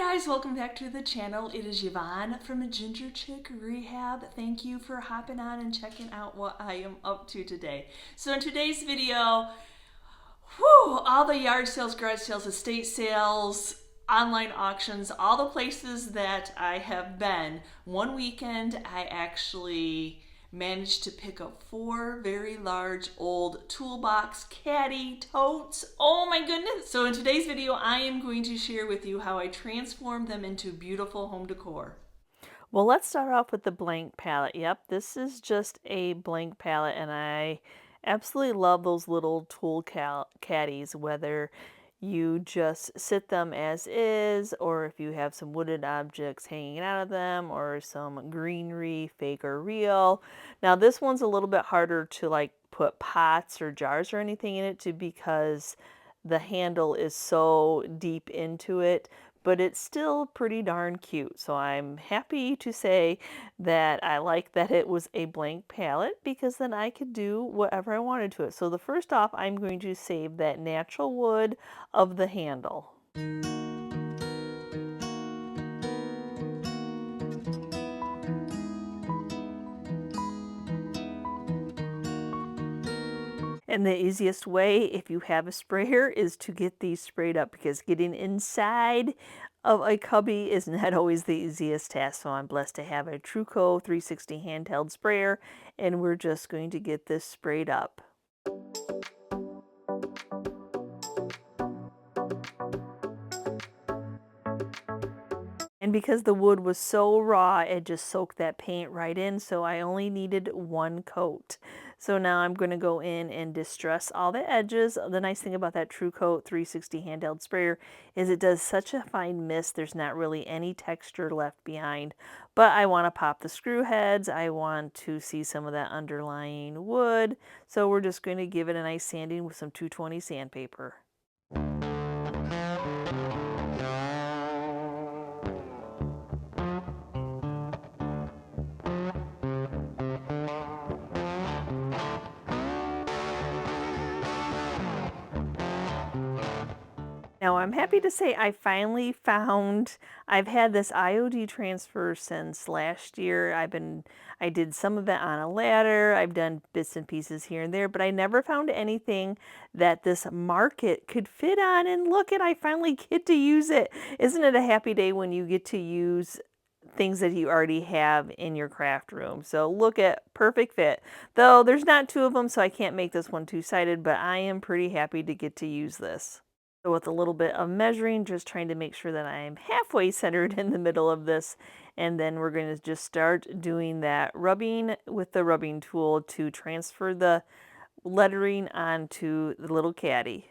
guys, welcome back to the channel. It is Yvonne from Ginger Chick Rehab. Thank you for hopping on and checking out what I am up to today. So in today's video, all the yard sales, garage sales, estate sales, online auctions, all the places that I have been. One weekend I actually managed to pick up 4 very large old toolbox caddy totes. Oh my goodness. So in today's video, I am going to share with you how I transformed them into beautiful home decor. Well, let's start off with the blank palette. Yep, this is just a blank palette, and I absolutely love those little tool caddies, whether you just sit them as is, or if you have some wooded objects hanging out of them, or some greenery, fake or real. Now, this one's a little bit harder to like put pots or jars or anything in it because the handle is so deep into it, but it's still pretty darn cute. So I'm happy to say that I like that it was a blank palette because then I could do whatever I wanted to it. So the first off, I'm going to save that natural wood of the handle. And the easiest way, if you have a sprayer, is to get these sprayed up because getting inside of a cubby is not always the easiest task. So I'm blessed to have a TrueCoat 360 handheld sprayer, and we're just going to get this sprayed up. And because the wood was so raw, it just soaked that paint right in, so I only needed 1 coat. So now I'm going to go in and distress all the edges. The nice thing about that TrueCoat 360 handheld sprayer is it does such a fine mist, there's not really any texture left behind. But I want to pop the screw heads, I want to see some of that underlying wood, so we're just going to give it a nice sanding with some 220 sandpaper. Now I'm happy to say I finally found, I've had this IOD transfer since last year. I did some of it on a ladder. I've done bits and pieces here and there, but I never found anything that this market could fit on. And look at, I finally get to use it. Isn't it a happy day when you get to use things that you already have in your craft room? So look at, perfect fit. Though there's not 2 of them, so I can't make this one two-sided, but I am pretty happy to get to use this. So with a little bit of measuring, just trying to make sure that I am halfway centered in the middle of this. And then we're going to just start doing that rubbing with the rubbing tool to transfer the lettering onto the little caddy.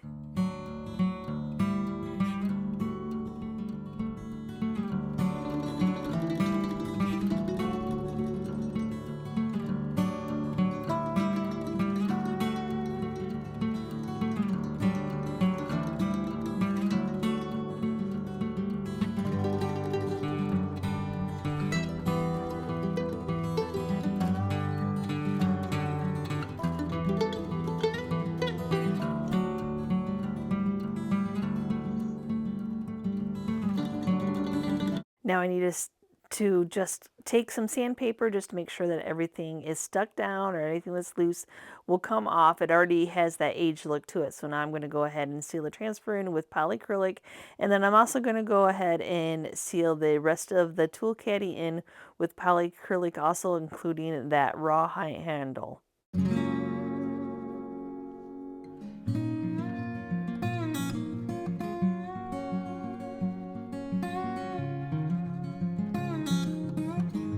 Now I need to just take some sandpaper just to make sure that everything is stuck down or anything that's loose will come off. It already has that aged look to it. So now I'm going to go ahead and seal the transfer in with polycrylic. And then I'm also going to go ahead and seal the rest of the tool caddy in with polycrylic, also including that raw handle.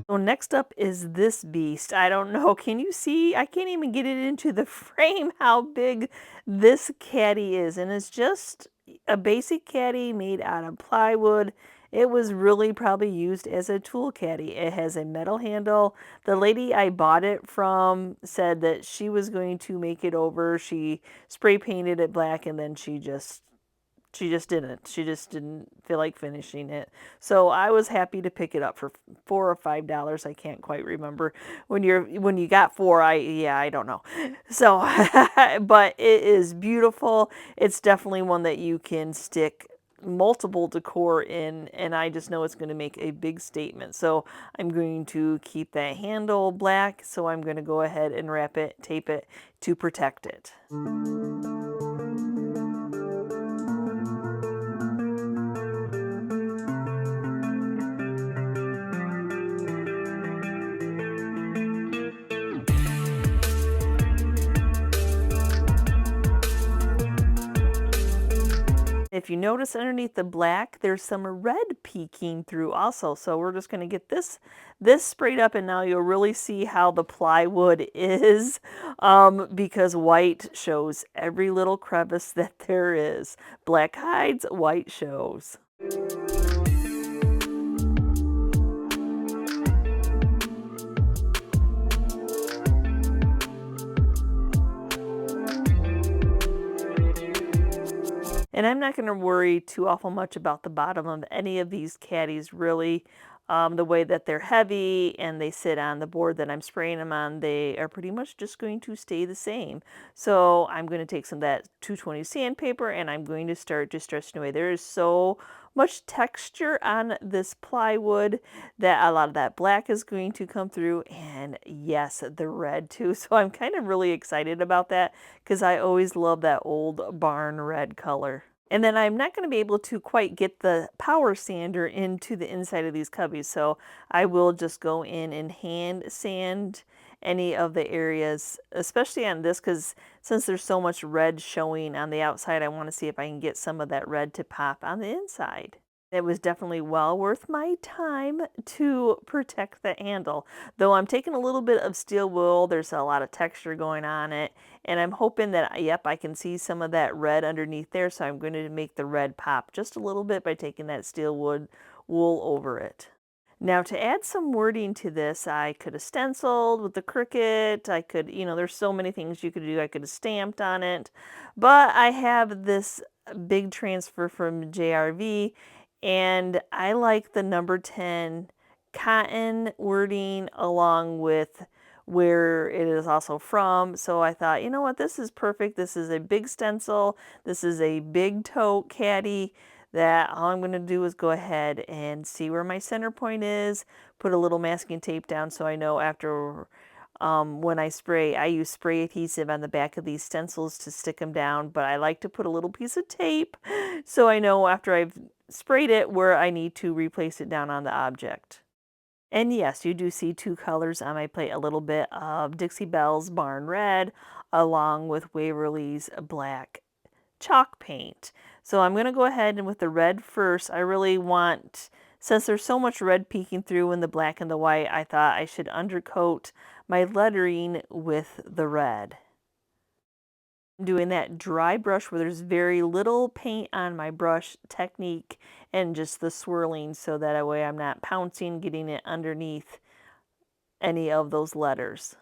So next up is this beast. I don't know, can you see? I can't even get it into the frame how big this caddy is. And it's just a basic caddy made out of plywood. It was really probably used as a tool caddy. It has a metal handle. The lady I bought it from said that she was going to make it over. She spray painted it black and then she just didn't. She just didn't feel like finishing it. So I was happy to pick it up for $4 or $5. I can't quite remember. When you got 4, I don't know. So, but it is beautiful. It's definitely one that you can stick multiple decor in, and I just know it's going to make a big statement. So I'm going to keep that handle black, so I'm going to go ahead and wrap it, tape it to protect it. If you notice underneath the black, there's some red peeking through also. So we're just going to get this sprayed up, and now you'll really see how the plywood is, because white shows every little crevice that there is. Black hides, white shows. And I'm not going to worry too awful much about the bottom of any of these caddies, really. The way that they're heavy and they sit on the board that I'm spraying them on, they are pretty much just going to stay the same. So I'm going to take some of that 220 sandpaper and I'm going to start just stretching away. There is so much texture on this plywood that a lot of that black is going to come through, and yes, the red too. So I'm kind of really excited about that because I always love that old barn red color. And then I'm not going to be able to quite get the power sander into the inside of these cubbies, so I will just go in and hand sand any of the areas, especially on this, because since there's so much red showing on the outside, I want to see if I can get some of that red to pop on the inside. It was definitely well worth my time to protect the handle. Though I'm taking a little bit of steel wool, there's a lot of texture going on it, and I'm hoping that, yep, I can see some of that red underneath there, so I'm going to make the red pop just a little bit by taking that steel wool over it. Now, to add some wording to this, I could have stenciled with the Cricut. I could, there's so many things you could do. I could have stamped on it. But I have this big transfer from JRV, and I like the number 10 cotton wording along with where it is also from. So I thought, you know what, this is perfect. This is a big stencil. This is a big tote caddy that all I'm going to do is go ahead and see where my center point is, put a little masking tape down so I know after when I spray, I use spray adhesive on the back of these stencils to stick them down, but I like to put a little piece of tape so I know after I've sprayed it where I need to replace it down on the object. And yes, you do see two colors on my plate, a little bit of Dixie Belle's Barn Red along with Waverly's Black chalk paint. So I'm going to go ahead and with the red first. I really want, since there's so much red peeking through in the black and the white, I thought I should undercoat my lettering with the red. I'm doing that dry brush where there's very little paint on my brush technique and just the swirling, so that way I'm not pouncing, getting it underneath any of those letters.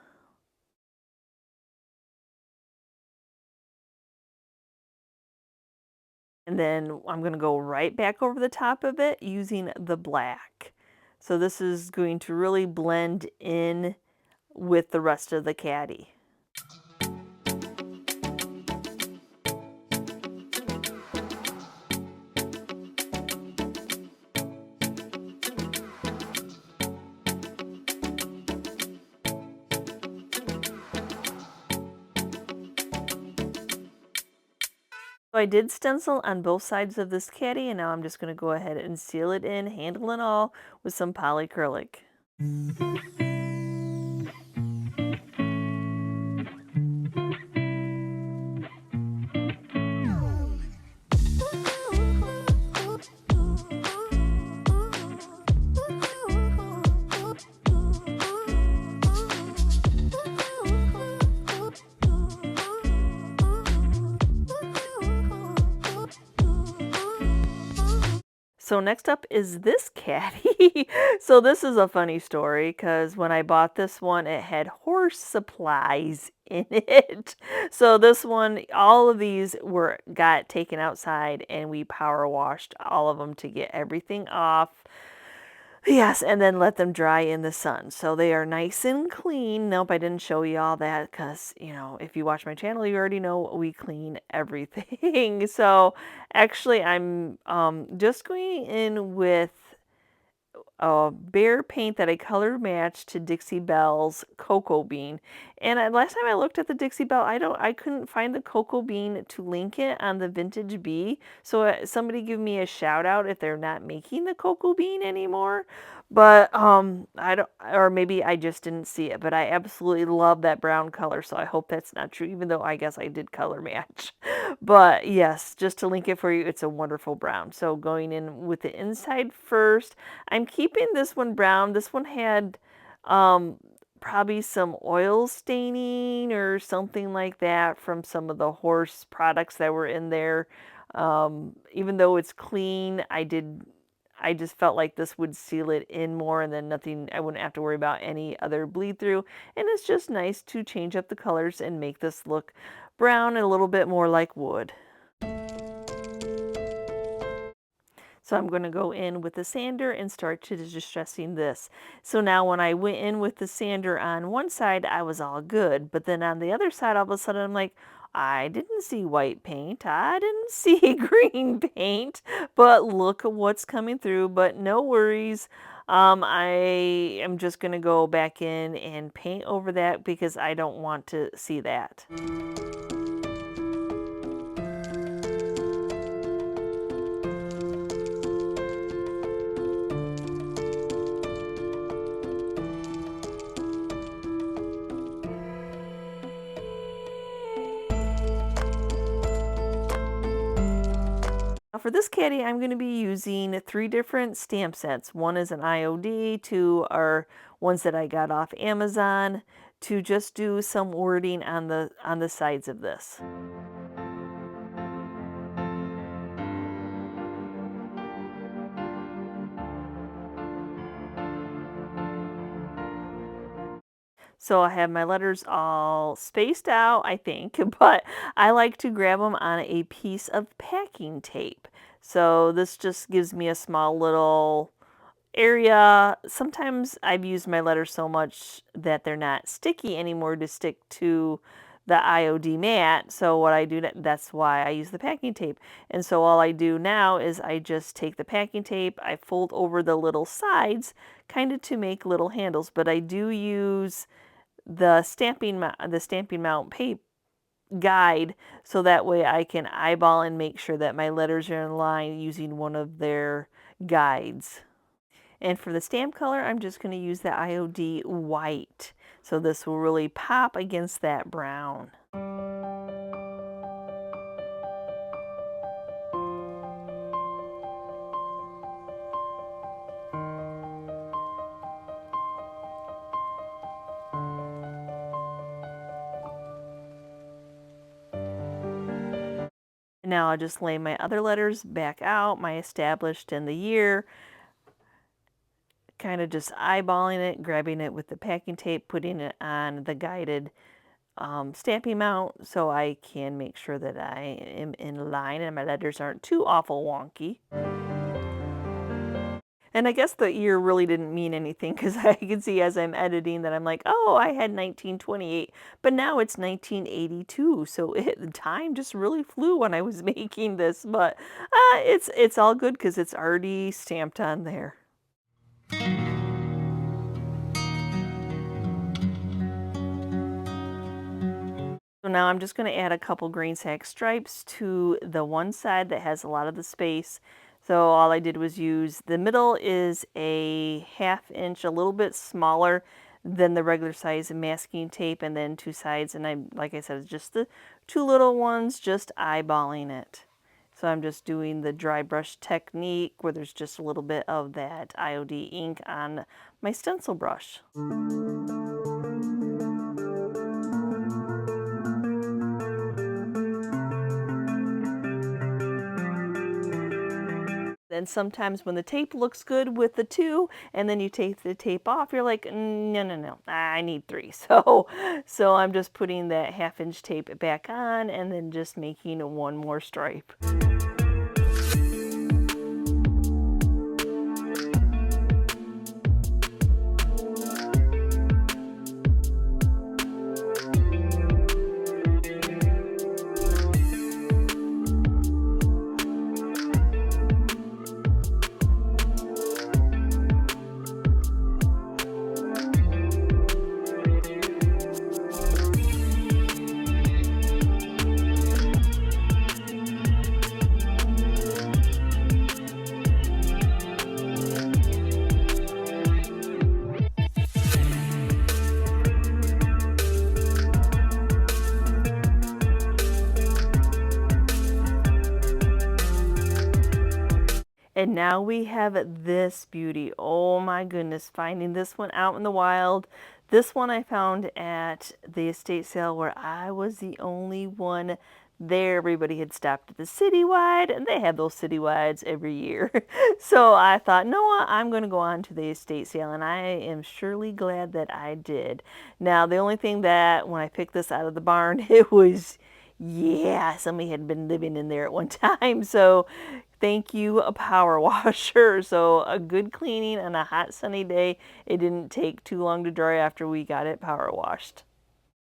And then I'm going to go right back over the top of it using the black. So this is going to really blend in with the rest of the caddy. So I did stencil on both sides of this caddy, and now I'm just going to go ahead and seal it in, handle and all, with some polycrylic. So next up is this caddy. So this is a funny story because when I bought this one, it had horse supplies in it. So this one, all of these got taken outside and we power washed all of them to get everything off. Yes, and then let them dry in the sun. So they are nice and clean. Nope, I didn't show you all that because, you know, if you watch my channel, you already know we clean everything. So actually, I'm just going in with a Bear paint that I color matched to Dixie Belle's Cocoa Bean. And last time I looked at the Dixie Belle, I couldn't find the Cocoa Bean to link it on the Vintage Bee. So somebody give me a shout out if they're not making the Cocoa Bean anymore. But I don't, or maybe I just didn't see it. But I absolutely love that brown color, so I hope that's not true. Even though I guess I did color match. But yes, just to link it for you, it's a wonderful brown. So going in with the inside first, I'm keeping this one brown. This one had probably some oil staining or something like that from some of the horse products that were in there. Even though it's clean, I just felt like this would seal it in more, and then nothing, I wouldn't have to worry about any other bleed through. And it's just nice to change up the colors and make this look brown and a little bit more like wood. So I'm going to go in with the sander and start to distressing this. So now when I went in with the sander on one side, I was all good. But then on the other side, all of a sudden, I'm like, I didn't see white paint. I didn't see green paint. But look at what's coming through. But no worries. I am just going to go back in and paint over that because I don't want to see that. For this caddy, I'm going to be using 3 different stamp sets. One is an IOD, 2 are ones that I got off Amazon to just do some wording on the sides of this. So I have my letters all spaced out, I think, but I like to grab them on a piece of packing tape. So this just gives me a small little area. Sometimes I've used my letters so much that they're not sticky anymore to stick to the IOD mat. So what I do, that's why I use the packing tape. And so all I do now is I just take the packing tape, I fold over the little sides kind of to make little handles, but I do use the stamping mount paper guide so that way I can eyeball and make sure that my letters are in line using one of their guides. And for the stamp color, I'm just going to use the IOD white. So this will really pop against that brown. Now I'll just lay my other letters back out, my established and the year, kind of just eyeballing it, grabbing it with the packing tape, putting it on the guided stamping mount so I can make sure that I am in line and my letters aren't too awful wonky. And I guess the year really didn't mean anything because I can see as I'm editing that I'm like, oh, I had 1928, but now it's 1982. So the time just really flew when I was making this, but it's all good because it's already stamped on there. So now I'm just going to add a couple grain sack stripes to the one side that has a lot of the space. So all I did was use, the middle is a 1/2 inch, a little bit smaller than the regular size masking tape, and then 2 sides, and like I said, it's just the 2 little ones, just eyeballing it. So I'm just doing the dry brush technique where there's just a little bit of that IOD ink on my stencil brush. Then sometimes when the tape looks good with the 2 and then you take the tape off, you're like, no, I need 3. So I'm just putting that 1/2 inch tape back on and then just making 1 more stripe. And now we have this beauty. Oh my goodness, finding this one out in the wild. This one I found at the estate sale where I was the only one there. Everybody had stopped at the citywide, and they have those citywides every year. So I thought, no, I'm going to go on to the estate sale, and I am surely glad that I did. Now, the only thing that when I picked this out of the barn, it was, yeah, somebody had been living in there at one time. So thank you, a power washer. So a good cleaning on a hot sunny day. It didn't take too long to dry after we got it power washed.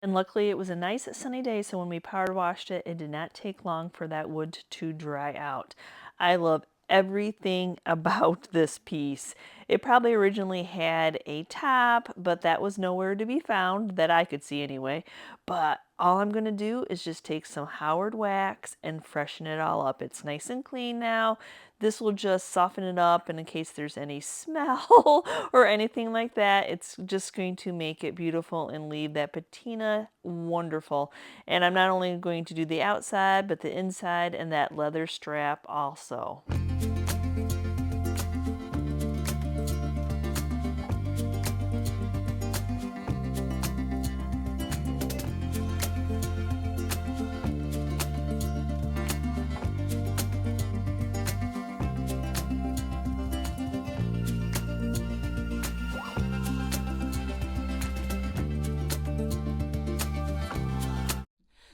And luckily it was a nice sunny day, so when we power washed it, it did not take long for that wood to dry out. I love everything about this piece. It probably originally had a top, but that was nowhere to be found that I could see anyway. But all I'm going to do is just take some Howard wax and freshen it all up. It's nice and clean now. This will just soften it up, and in case there's any smell or anything like that, it's just going to make it beautiful and leave that patina wonderful. And I'm not only going to do the outside, but the inside and that leather strap also.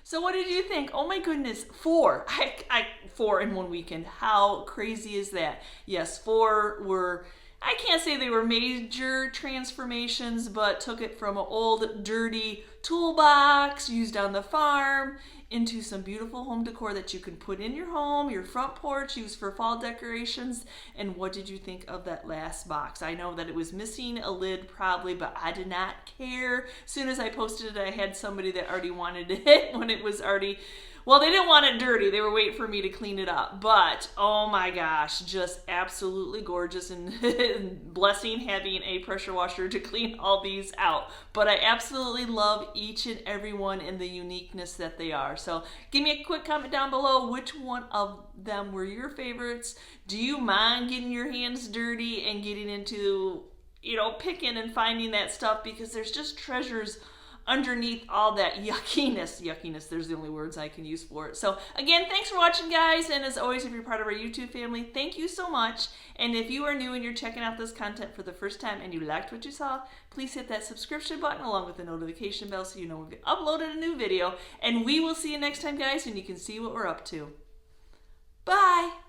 So what did you think? Oh my goodness, 4. 4 in one weekend. How crazy is that? Yes, 4 were, I can't say they were major transformations, but took it from an old dirty toolbox used on the farm into some beautiful home decor that you can put in your home, your front porch, use for fall decorations. And what did you think of that last box? I know that it was missing a lid probably, but I did not care. As soon as I posted it, I had somebody that already wanted it when it was already, well, they didn't want it dirty. They were waiting for me to clean it up. But, oh my gosh, just absolutely gorgeous, and blessing having a pressure washer to clean all these out. But I absolutely love each and every one and the uniqueness that they are. So give me a quick comment down below which one of them were your favorites. Do you mind getting your hands dirty and getting into, you know, picking and finding that stuff? Because there's just treasures underneath all that yuckiness, there's the only words I can use for it. So again, thanks for watching, guys, and as always, if you're part of our YouTube family, thank you so much. And if you are new and you're checking out this content for the first time and you liked what you saw, please hit that subscription button along with the notification bell so you know we've uploaded a new video. And we will see you next time, guys, and you can see what we're up to. Bye!